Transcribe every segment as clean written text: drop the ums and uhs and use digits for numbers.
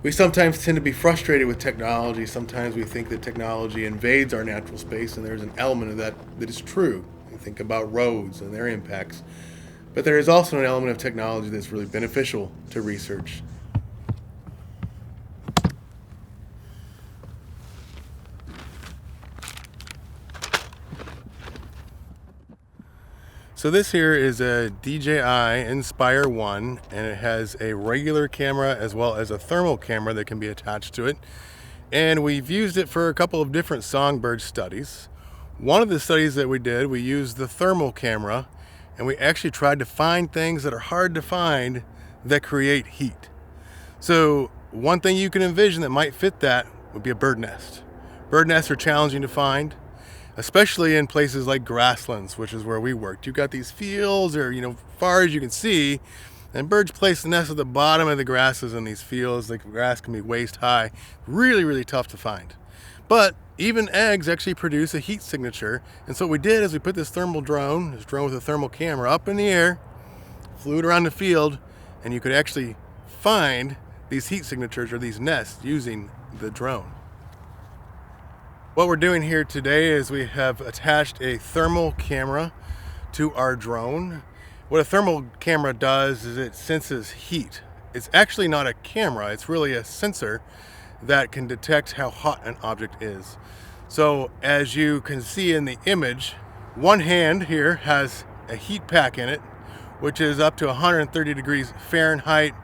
We sometimes tend to be frustrated with technology. Sometimes we think that technology invades our natural space, and there's an element of that that is true. You think about roads and their impacts. But there is also an element of technology that's really beneficial to research. So this here is a DJI Inspire 1, and it has a regular camera as well as a thermal camera that can be attached to it. And we've used it for a couple of different songbird studies. One of the studies that we did, we used the thermal camera, and we actually tried to find things that are hard to find that create heat. So one thing you can envision that might fit that would be a bird nest. Bird nests are challenging to find, especially in places like grasslands, which is where we worked. You've got these fields, or far as you can see, and birds place the nest at the bottom of the grasses in these fields. The grass can be waist high. Really, really tough to find. But even eggs actually produce a heat signature. And so what we did is we put this drone with a thermal camera up in the air, flew it around the field, and you could actually find these heat signatures or these nests using the drone. What we're doing here today is we have attached a thermal camera to our drone. What a thermal camera does is it senses heat. It's actually not a camera, it's really a sensor that can detect how hot an object is. So as you can see in the image, one hand here has a heat pack in it, which is up to 130 degrees Fahrenheit,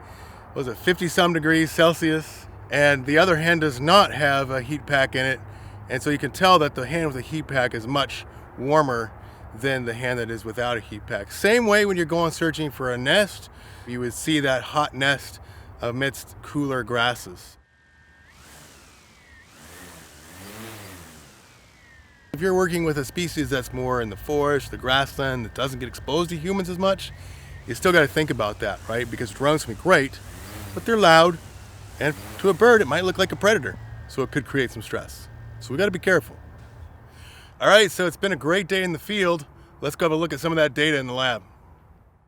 50 some degrees Celsius, and the other hand does not have a heat pack in it. And so you can tell that the hand with a heat pack is much warmer than the hand that is without a heat pack. Same way when you're going searching for a nest, you would see that hot nest amidst cooler grasses. If you're working with a species that's more in the forest, the grassland, that doesn't get exposed to humans as much, you still got to think about that, right? Because drones can be great, but they're loud, and to a bird it might look like a predator, so it could create some stress. So we got to be careful. All right, so it's been a great day in the field. Let's go have a look at some of that data in the lab.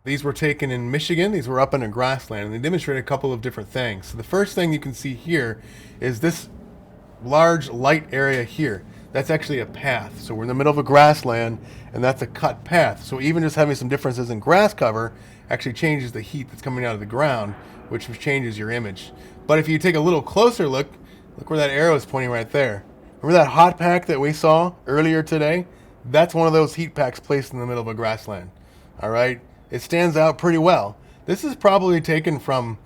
These were taken in Michigan. These were up in a grassland, and they demonstrated a couple of different things. So the first thing you can see here is this large light area here. That's actually a path. So we're in the middle of a grassland, and that's a cut path. So even just having some differences in grass cover actually changes the heat that's coming out of the ground, which changes your image. But if you take a little closer look where that arrow is pointing right there. Remember that hot pack that we saw earlier today? That's one of those heat packs placed in the middle of a grassland. All right, it stands out pretty well. This is probably taken from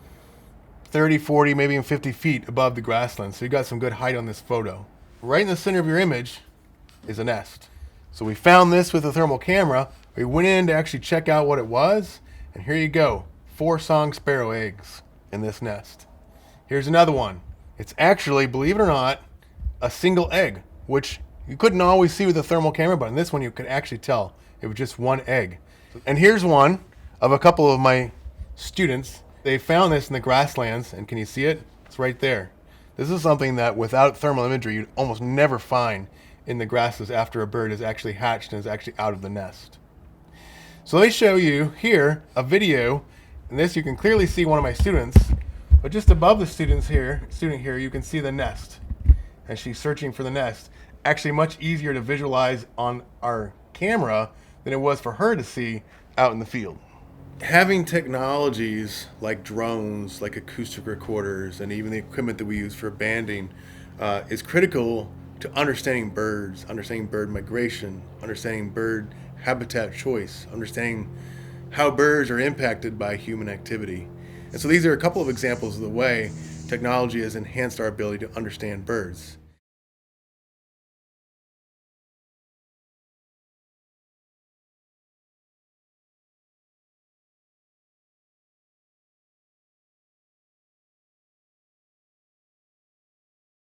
30, 40, maybe even 50 feet above the grassland. So you got some good height on this photo. Right in the center of your image is a nest. So we found this with a thermal camera. We went in to actually check out what it was. And here you go, 4 song sparrow eggs in this nest. Here's another one. It's actually, believe it or not, a single egg, which you couldn't always see with the thermal camera, but in this one you could actually tell it was just one egg. And here's one of a couple of my students. They found this in the grasslands, and can you see it? It's right there. This is something that without thermal imagery you'd almost never find in the grasses after a bird is actually hatched and is actually out of the nest. So let me show you here a video. In this you can clearly see one of my students, but just above the student here you can see the nest. And she's searching for the nest. Actually much easier to visualize on our camera than it was for her to see out in the field. Having technologies like drones, like acoustic recorders, and even the equipment that we use for banding is critical to understanding birds, understanding bird migration, understanding bird habitat choice, understanding how birds are impacted by human activity. And so these are a couple of examples of the way technology has enhanced our ability to understand birds.